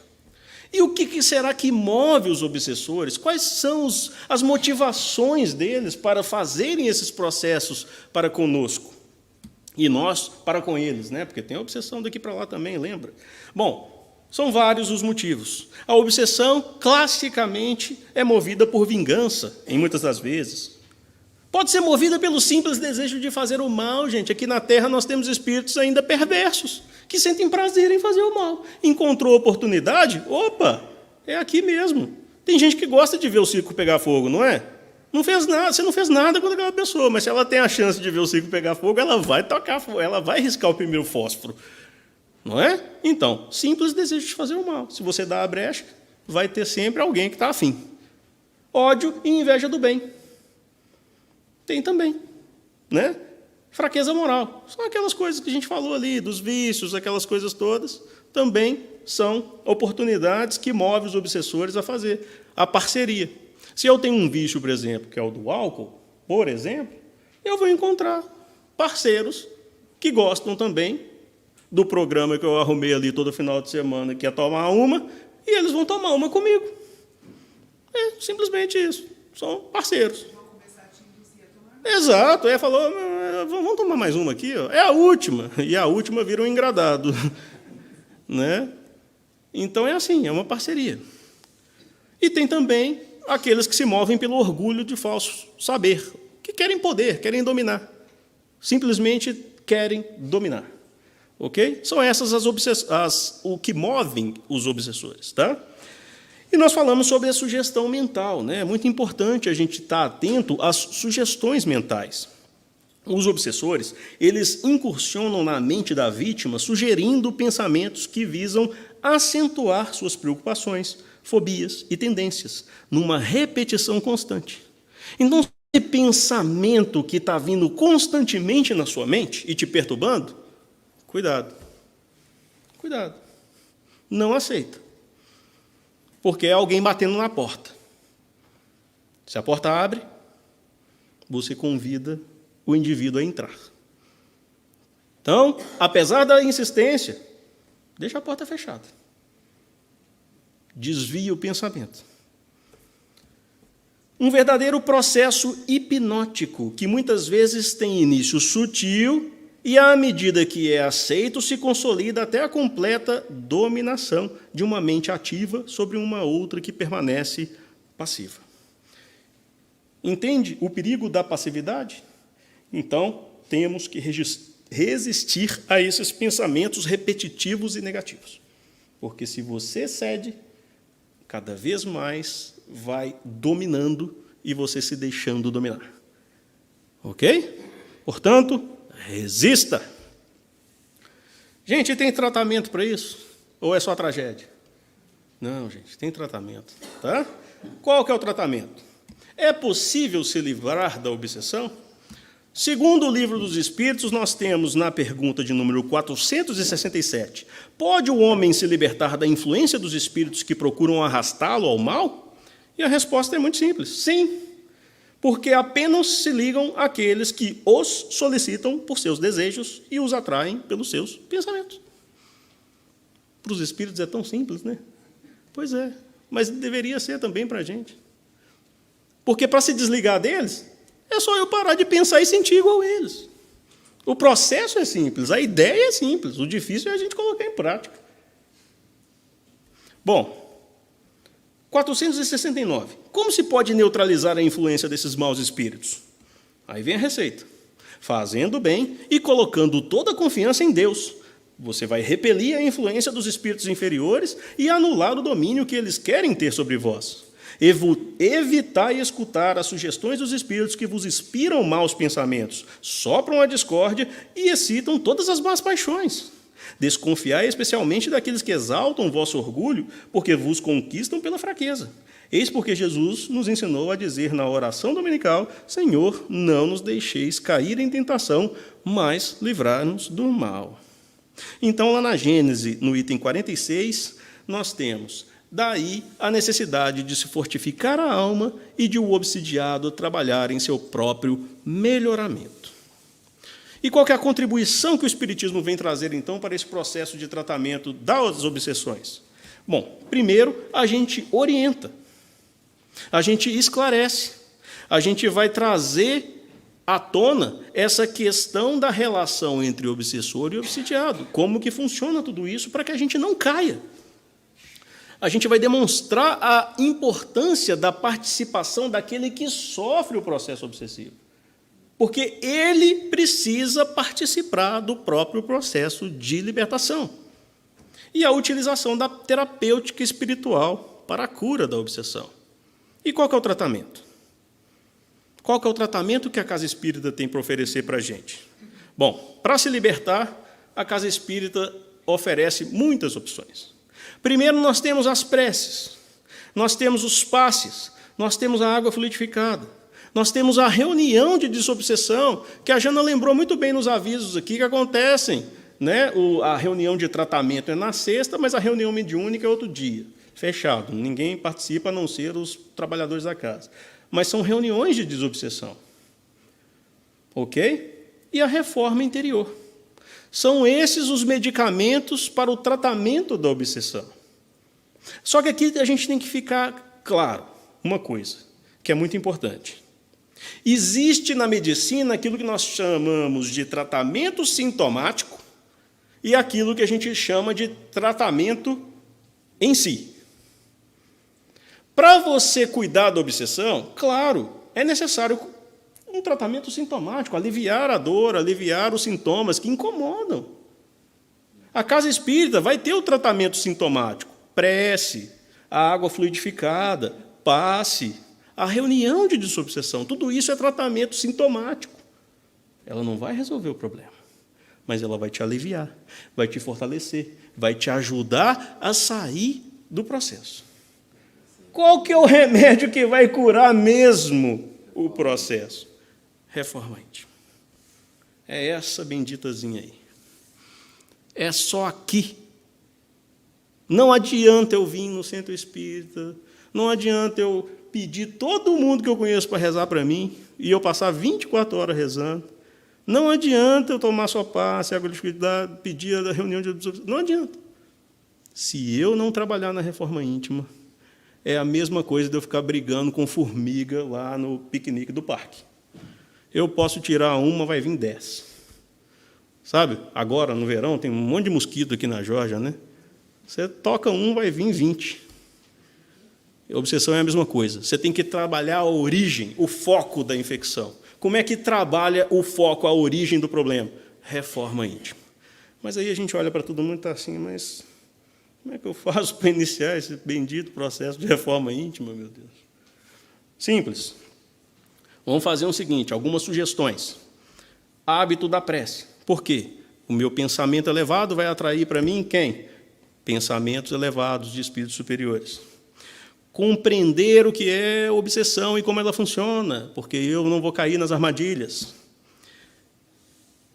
E o que será que move os obsessores? Quais são as motivações deles para fazerem esses processos para conosco? E nós para com eles, né? Porque tem a obsessão daqui para lá também, lembra? Bom, são vários os motivos. A obsessão, classicamente, é movida por vingança, em muitas das vezes. Pode ser movida pelo simples desejo de fazer o mal, gente. Aqui na Terra nós temos espíritos ainda perversos, que sentem prazer em fazer o mal. Encontrou oportunidade? Opa, é aqui mesmo. Tem gente que gosta de ver o circo pegar fogo, não é? Não fez nada, você não fez nada com aquela pessoa, mas se ela tem a chance de ver o circo pegar fogo, ela vai tocar fogo, ela vai riscar o primeiro fósforo. Não é? Então, simples desejo de fazer o mal. Se você dá a brecha, vai ter sempre alguém que está afim. Ódio e inveja do bem. Tem também, né? Fraqueza moral. São aquelas coisas que a gente falou ali, dos vícios, aquelas coisas todas, também são oportunidades que movem os obsessores a fazer a parceria. Se eu tenho um vício, por exemplo, que é o do álcool, por exemplo, eu vou encontrar parceiros que gostam também do programa que eu arrumei ali todo final de semana, que é tomar uma, e eles vão tomar uma comigo. É simplesmente isso. São parceiros. Exato, aí falou, vamos tomar mais uma aqui, ó. É a última, e a última vira um engradado. Né? Então é assim, é uma parceria. E tem também aqueles que se movem pelo orgulho de falso saber, que querem poder, querem dominar. Simplesmente querem dominar. Ok? São essas o que movem os obsessores. Tá? E nós falamos sobre a sugestão mental, né? É muito importante a gente estar atento às sugestões mentais. Os obsessores, eles incursionam na mente da vítima, sugerindo pensamentos que visam acentuar suas preocupações, fobias e tendências, numa repetição constante. Então, esse pensamento que está vindo constantemente na sua mente e te perturbando, cuidado. Cuidado. Não aceita. Porque é alguém batendo na porta. Se a porta abre, você convida o indivíduo a entrar. Então, apesar da insistência, deixa a porta fechada. Desvia o pensamento. Um verdadeiro processo hipnótico, que muitas vezes tem início sutil e, à medida que é aceito, se consolida até a completa dominação de uma mente ativa sobre uma outra que permanece passiva. Entende o perigo da passividade? Então, temos que resistir a esses pensamentos repetitivos e negativos. Porque se você cede, cada vez mais vai dominando e você se deixando dominar. Ok? Portanto, resista. Gente, tem tratamento para isso? Ou é só tragédia? Não, gente, tem tratamento. Tá? Qual que é o tratamento? É possível se livrar da obsessão? Segundo o Livro dos Espíritos, nós temos na pergunta de número 467, pode o homem se libertar da influência dos espíritos que procuram arrastá-lo ao mal? E a resposta é muito simples, sim. Porque apenas se ligam àqueles que os solicitam por seus desejos e os atraem pelos seus pensamentos. Para os espíritos é tão simples, né? Pois é, mas deveria ser também para a gente. Porque para se desligar deles, é só eu parar de pensar e sentir igual eles. O processo é simples, a ideia é simples, o difícil é a gente colocar em prática. Bom, 469. Como se pode neutralizar a influência desses maus espíritos? Aí vem a receita. Fazendo bem e colocando toda a confiança em Deus. Você vai repelir a influência dos espíritos inferiores e anular o domínio que eles querem ter sobre vós. Evitai escutar as sugestões dos espíritos que vos inspiram maus pensamentos, sopram a discórdia e excitam todas as más paixões. Desconfiai especialmente daqueles que exaltam o vosso orgulho, porque vos conquistam pela fraqueza. Eis porque Jesus nos ensinou a dizer na oração dominical, Senhor, não nos deixeis cair em tentação, mas livrai-nos do mal. Então, lá na Gênesis, no item 46, nós temos Daí a necessidade de se fortificar a alma e de o obsidiado trabalhar em seu próprio melhoramento. E qual que é a contribuição que o Espiritismo vem trazer, então, para esse processo de tratamento das obsessões? Bom, primeiro, a gente orienta, a gente esclarece, a gente vai trazer à tona essa questão da relação entre obsessor e obsidiado, como que funciona tudo isso para que a gente não caia. A gente vai demonstrar a importância da participação daquele que sofre o processo obsessivo, porque ele precisa participar do próprio processo de libertação. E a utilização da terapêutica espiritual para a cura da obsessão. E qual que é o tratamento? Qual que é o tratamento que a Casa Espírita tem para oferecer para a gente? Bom, para se libertar, a Casa Espírita oferece muitas opções. Primeiro, nós temos as preces, nós temos os passes, nós temos a água fluidificada, nós temos a reunião de desobsessão, que a Jana lembrou muito bem nos avisos aqui que acontecem. Né? A reunião de tratamento é na sexta, mas a reunião mediúnica é outro dia, fechado. Ninguém participa, a não ser os trabalhadores da casa. Mas são reuniões de desobsessão. Ok? E a reforma interior. São esses os medicamentos para o tratamento da obsessão. Só que aqui a gente tem que ficar claro uma coisa, que é muito importante. Existe na medicina aquilo que nós chamamos de tratamento sintomático e aquilo que a gente chama de tratamento em si. Para você cuidar da obsessão, claro, é necessário um tratamento sintomático, aliviar a dor, aliviar os sintomas que incomodam. A Casa Espírita vai ter o tratamento sintomático, prece, a água fluidificada, passe, a reunião de desobsessão, tudo isso é tratamento sintomático. Ela não vai resolver o problema, mas ela vai te aliviar, vai te fortalecer, vai te ajudar a sair do processo. Qual que é o remédio que vai curar mesmo o processo? Reforma íntima. É essa benditazinha aí. É só aqui. Não adianta eu vir no centro espírita, não adianta eu pedir todo mundo que eu conheço para rezar para mim, e eu passar 24 horas rezando. Não adianta eu tomar só passe, água de pedir a reunião de... Não adianta. Se eu não trabalhar na reforma íntima, é a mesma coisa de eu ficar brigando com formiga lá no piquenique do parque. Eu posso tirar uma, vai vir 10. Sabe? Agora, no verão, tem um monte de mosquito aqui na Geórgia, né? Você toca um, vai vir 20. A obsessão é a mesma coisa. Você tem que trabalhar a origem, o foco da infecção. Como é que trabalha o foco, a origem do problema? Reforma íntima. Mas aí a gente olha para todo mundo e está assim, mas como é que eu faço para iniciar esse bendito processo de reforma íntima, meu Deus? Simples. Vamos fazer o seguinte, algumas sugestões. Hábito da prece. Por quê? O meu pensamento elevado vai atrair para mim quem? Pensamentos elevados de espíritos superiores. Compreender o que é obsessão e como ela funciona, porque eu não vou cair nas armadilhas.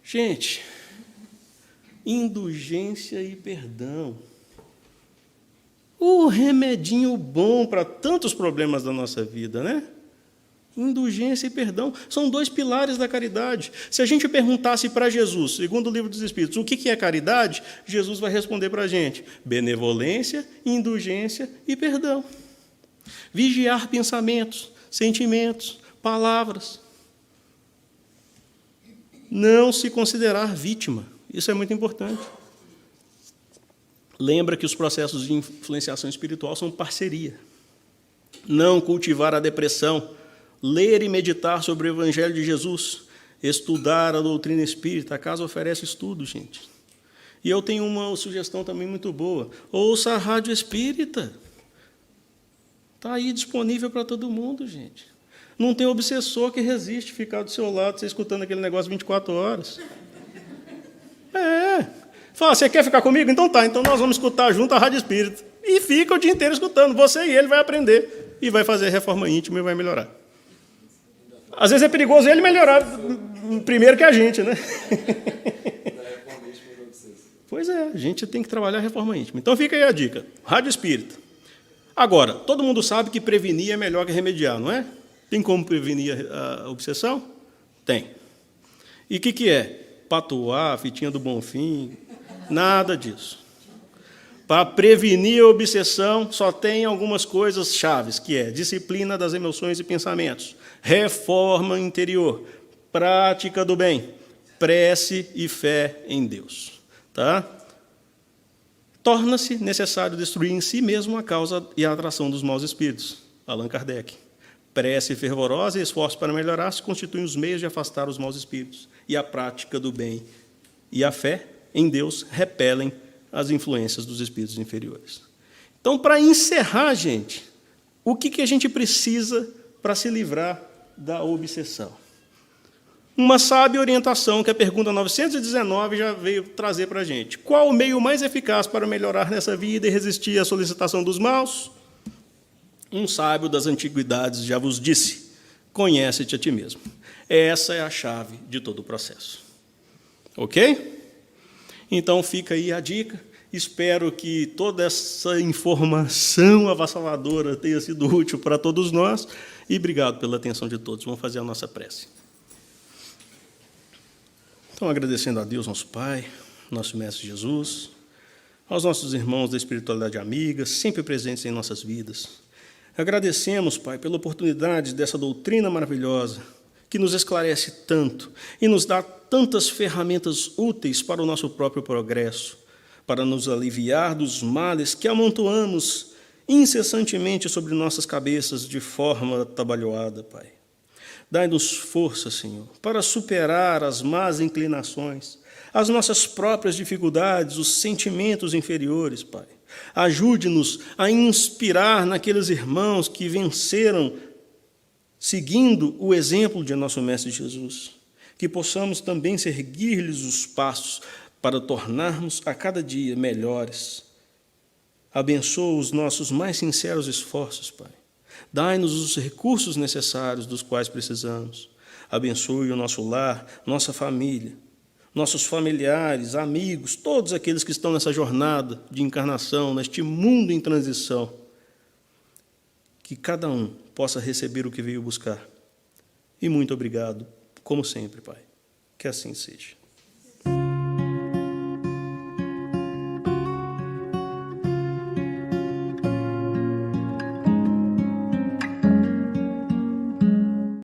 Gente, indulgência e perdão. O remedinho bom para tantos problemas da nossa vida, né? Indulgência e perdão são 2 pilares da caridade. Se a gente perguntasse para Jesus, segundo o Livro dos Espíritos, o que é caridade, Jesus vai responder para a gente: benevolência, indulgência e perdão. Vigiar pensamentos, sentimentos, palavras. Não se considerar vítima. Isso é muito importante. Lembra que os processos de influenciação espiritual são parceria. Não cultivar a depressão. Ler e meditar sobre o Evangelho de Jesus. Estudar a doutrina espírita. A casa oferece estudo, gente. E eu tenho uma sugestão também muito boa. Ouça a Rádio Espírita. Está aí disponível para todo mundo, gente. Não tem obsessor que resiste ficar do seu lado, você escutando aquele negócio 24 horas. Fala, você quer ficar comigo? Então tá, então nós vamos escutar junto a Rádio Espírita. E fica o dia inteiro escutando. Você e ele vai aprender. E vai fazer reforma íntima e vai melhorar. Às vezes é perigoso ele melhorar primeiro que a gente, né? Pois é, a gente tem que trabalhar a reforma íntima. Então fica aí a dica. Rádio Espírita. Agora, todo mundo sabe que prevenir é melhor que remediar, não é? Tem como prevenir a obsessão? Tem. E o que é? Patuar, fitinha do Bonfim, nada disso. Para prevenir a obsessão, só tem algumas coisas chaves, que é disciplina das emoções e pensamentos, reforma interior, prática do bem, prece e fé em Deus. Tá? Torna-se necessário destruir em si mesmo a causa e a atração dos maus espíritos. Allan Kardec. Prece fervorosa e esforço para melhorar se constituem os meios de afastar os maus espíritos. E a prática do bem e a fé em Deus repelem as influências dos espíritos inferiores. Então, para encerrar, gente, o que a gente precisa para se livrar da obsessão? Uma sábia orientação que a pergunta 919 já veio trazer para a gente. Qual o meio mais eficaz para melhorar nessa vida e resistir à solicitação dos maus? Um sábio das antiguidades já vos disse: conhece-te a ti mesmo. Essa é a chave de todo o processo. Ok? Então, fica aí a dica. Espero que toda essa informação avassaladora tenha sido útil para todos nós. E obrigado pela atenção de todos. Vamos fazer a nossa prece. Então, agradecendo a Deus, nosso Pai, nosso Mestre Jesus, aos nossos irmãos da espiritualidade amiga, sempre presentes em nossas vidas. Agradecemos, Pai, pela oportunidade dessa doutrina maravilhosa, que nos esclarece tanto e nos dá tantas ferramentas úteis para o nosso próprio progresso, para nos aliviar dos males que amontoamos incessantemente sobre nossas cabeças de forma atabalhoada, Pai. Dai-nos força, Senhor, para superar as más inclinações, as nossas próprias dificuldades, os sentimentos inferiores, Pai. Ajude-nos a inspirar naqueles irmãos que venceram seguindo o exemplo de nosso Mestre Jesus, que possamos também seguir-lhes os passos para tornarmos a cada dia melhores. Abençoa os nossos mais sinceros esforços, Pai. Dai-nos os recursos necessários dos quais precisamos. Abençoe o nosso lar, nossa família, nossos familiares, amigos, todos aqueles que estão nessa jornada de encarnação, neste mundo em transição. Que cada um possa receber o que veio buscar. E muito obrigado, como sempre, Pai. Que assim seja.